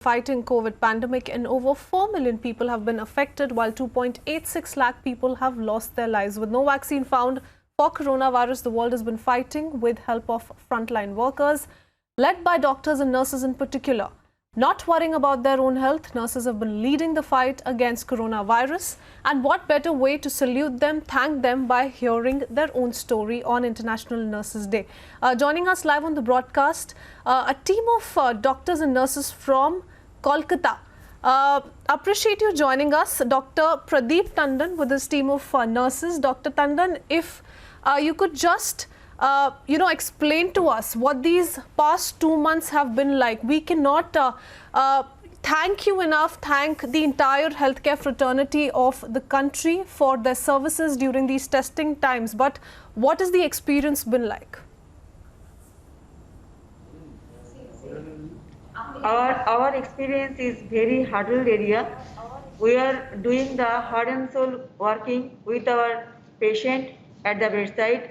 Fighting COVID pandemic and over 4 million people have been affected while 2.86 lakh people have lost their lives. With no vaccine found for coronavirus, the world has been fighting with help of frontline workers, led by doctors and nurses in particular. Not worrying about their own health, nurses have been leading the fight against coronavirus. And what better way to salute them, thank them by hearing their own story on International Nurses Day. Joining us live on the broadcast, a team of doctors and nurses from Kolkata. Appreciate you joining us, Dr. Pradeep Tandon with his team of nurses. Dr. Tandon, if you could just explain to us what these past 2 months have been like. We cannot thank you enough, thank the entire healthcare fraternity of the country for their services during these testing times. But what has the experience been like? Our experience is very huddled area. We are doing the heart and soul working with our patient at the bedside.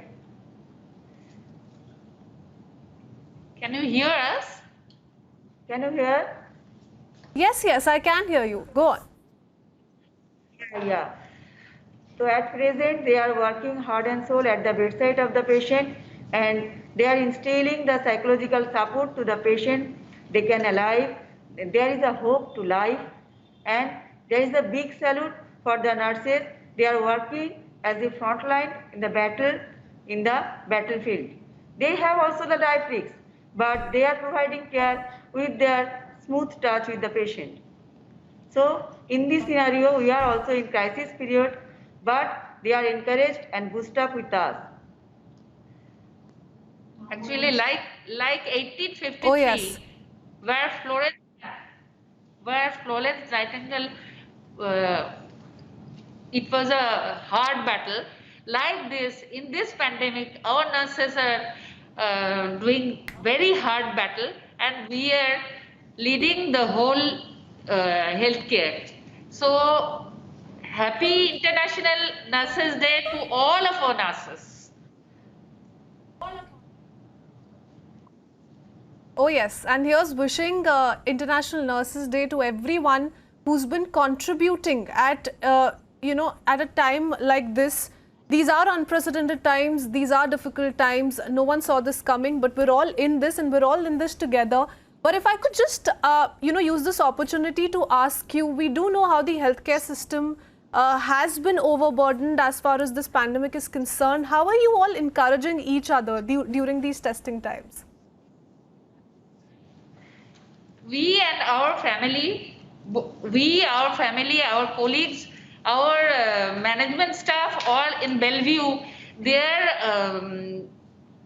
Can you hear us? Can you hear? Yes, I can hear you. Go on. Yeah. So at present, they are working heart and soul at the bedside of the patient, and they are instilling the psychological support to the patient. They can alive. There is a hope to life, and there is a big salute for the nurses. They are working as the front line in the battlefield. They have also the life risks, but they are providing care with their smooth touch with the patient. So in this scenario, we are also in crisis period, but they are encouraged and boosted up with us. Actually, like 1853, Oh, yes. where Florence Nightingale, it was a hard battle. Like this, in this pandemic, our nurses are doing very hard battle, and we are leading the whole healthcare. So, happy International Nurses Day to all of our nurses. Oh yes, and here's wishing International Nurses Day to everyone who's been contributing at at a time like this. These are unprecedented times, these are difficult times. No one saw this coming, but we're all in this and we're all in this together. But if I could just use this opportunity to ask you, we do know how the healthcare system has been overburdened as far as this pandemic is concerned. How are you all encouraging each other during these testing times? We and our family, our colleagues, our management staff, all in Bellevue, they are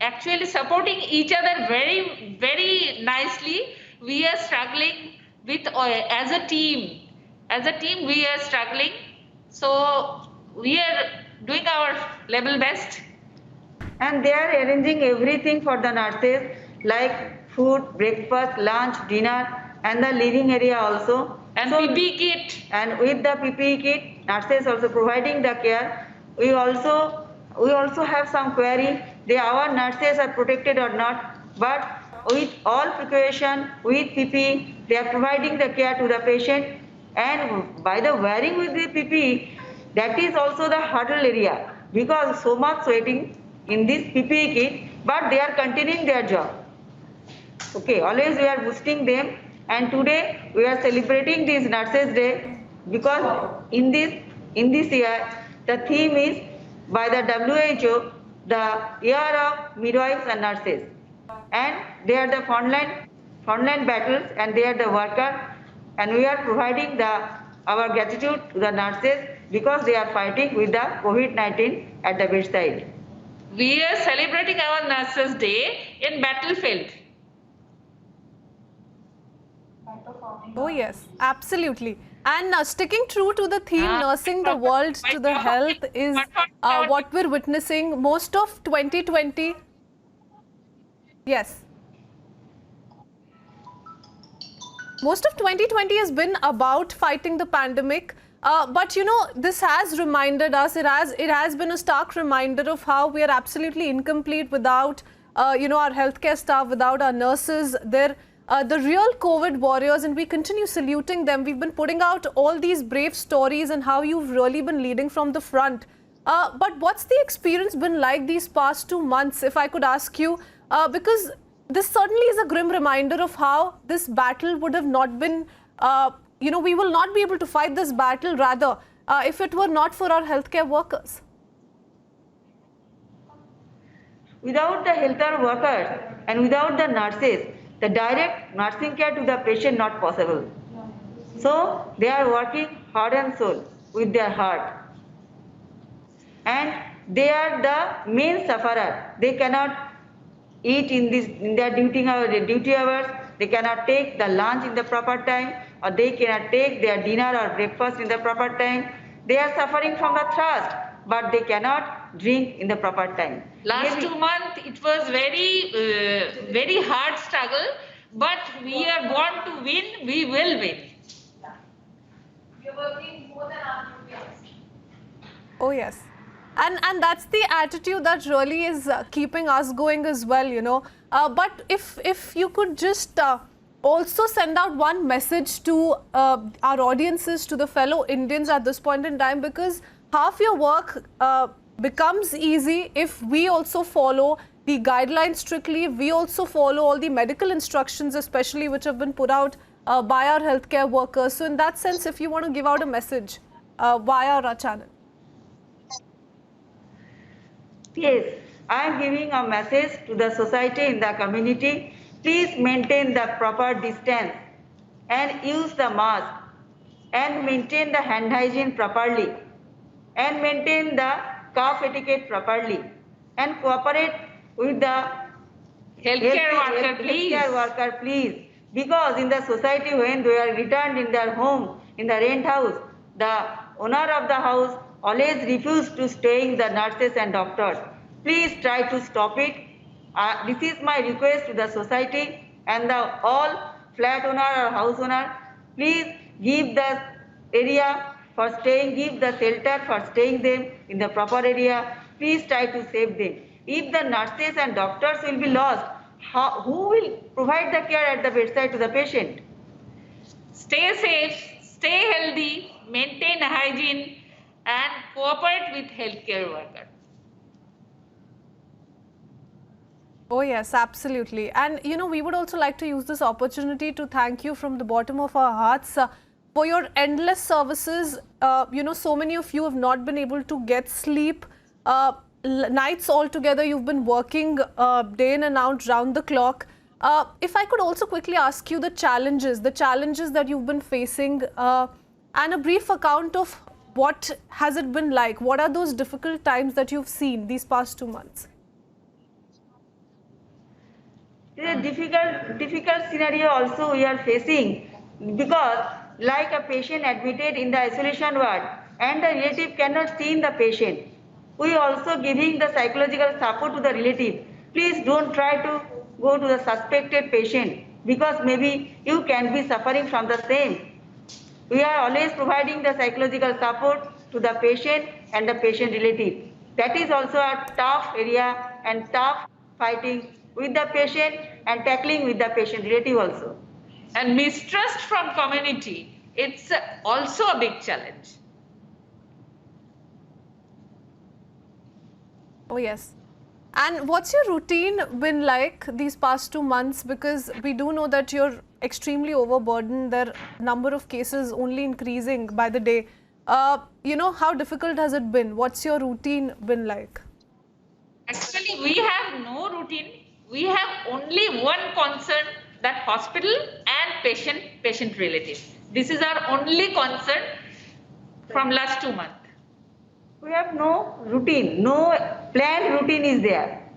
actually supporting each other very, very nicely. We are struggling with as a team. As a team, we are struggling. So we are doing our level best. And they are arranging everything for the nurses, like food, breakfast, lunch, dinner, and the living area also. And PPE kit. And with the PPE kit, nurses also providing the care. We also have some query. Our nurses are protected or not, but with all precaution, with PPE, they are providing the care to the patient. And by the wearing with the PPE, that is also the hurdle area, because so much sweating in this PPE kit, but they are continuing their job. Okay, always we are boosting them, and today we are celebrating this Nurses Day because in this year the theme is by the WHO, the year of midwives and nurses, and they are the frontline battles, and they are the worker, and we are providing our gratitude to the nurses because they are fighting with the COVID-19 at the bedside. We are celebrating our Nurses Day in battlefield. Oh yes, absolutely. And sticking true to the theme, nursing the world to the health is what we're witnessing most of 2020. Yes. Most of 2020 has been about fighting the pandemic. But this has reminded us, it has been a stark reminder of how we are absolutely incomplete without, our healthcare staff, without our nurses. Their the real COVID warriors, and we continue saluting them. We've been putting out all these brave stories and how you've really been leading from the front. But what's the experience been like these past 2 months, if I could ask you? Because this certainly is a grim reminder of how this battle would have not been, we will not be able to fight this battle, rather, if it were not for our healthcare workers. Without the healthcare workers and without the nurses, the direct nursing care to the patient not possible. So they are working heart and soul with their heart. And they are the main sufferer. They cannot eat in their duty hours. They cannot take the lunch in the proper time, or they cannot take their dinner or breakfast in the proper time. They are suffering from the thirst, but they cannot drink in the proper time. Last 2 months, it was very hard struggle, but we are born to win. We will win. We are working more than our duty hours. Oh yes, and that's the attitude that really is keeping us going as well, But if you could just also send out one message to our audiences, to the fellow Indians at this point in time, because half your work becomes easy if we also follow the guidelines strictly, if we also follow all the medical instructions, especially which have been put out by our healthcare workers. So in that sense, if you want to give out a message via our channel. Yes, I am giving a message to the society in the community. Please maintain the proper distance and use the mask and maintain the hand hygiene properly and maintain the cough etiquette properly and cooperate with the Healthcare worker, please. Because in the society, when they are returned in their home, in the rent house, the owner of the house always refuse to stay in the nurses and doctors. Please try to stop it. This is my request to the society and all flat owner or house owner. Please give the area for staying, give the shelter for staying them in the proper area. Please try to save them. If the nurses and doctors will be lost, who will provide the care at the bedside to the patient? Stay safe, stay healthy, maintain hygiene, and cooperate with healthcare workers. Oh yes, absolutely. And we would also like to use this opportunity to thank you from the bottom of our hearts for your endless services. So many of you have not been able to get sleep. Nights altogether, you've been working day in and out, round the clock. If I could also quickly ask you the challenges that you've been facing, and a brief account of what has it been like? What are those difficult times that you've seen these past 2 months? It is a difficult scenario also we are facing, because like a patient admitted in the isolation ward and the relative cannot see the patient. We also giving the psychological support to the relative. Please don't try to go to the suspected patient, because maybe you can be suffering from the same. We are always providing the psychological support to the patient and the patient relative. That is also a tough area and tough fighting with the patient and tackling with the patient relative also. And mistrust from community, it's also a big challenge. Oh yes. And what's your routine been like these past 2 months? Because we do know that you're extremely overburdened. There are number of cases only increasing by the day. How difficult has it been? What's your routine been like? Actually, we have no routine. We have only one concern, that hospital and patient relative. This is our only concern from last 2 months. We have no routine, no planned routine is there.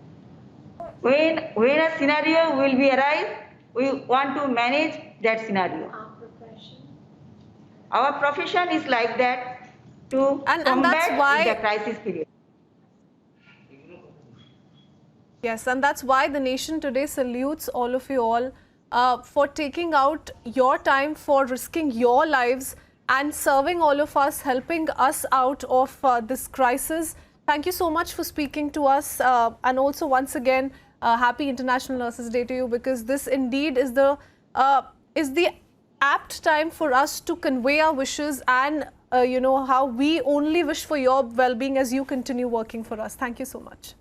When a scenario will be arise, we want to manage that scenario. Our profession is like that, to combat the crisis period. Yes, and that's why the nation today salutes all of you all for taking out your time, for risking your lives and serving all of us, helping us out of this crisis. Thank you so much for speaking to us, and also once again, happy International Nurses Day to you, because this indeed is the is the apt time for us to convey our wishes and, you know, how we only wish for your well-being as you continue working for us. Thank you so much.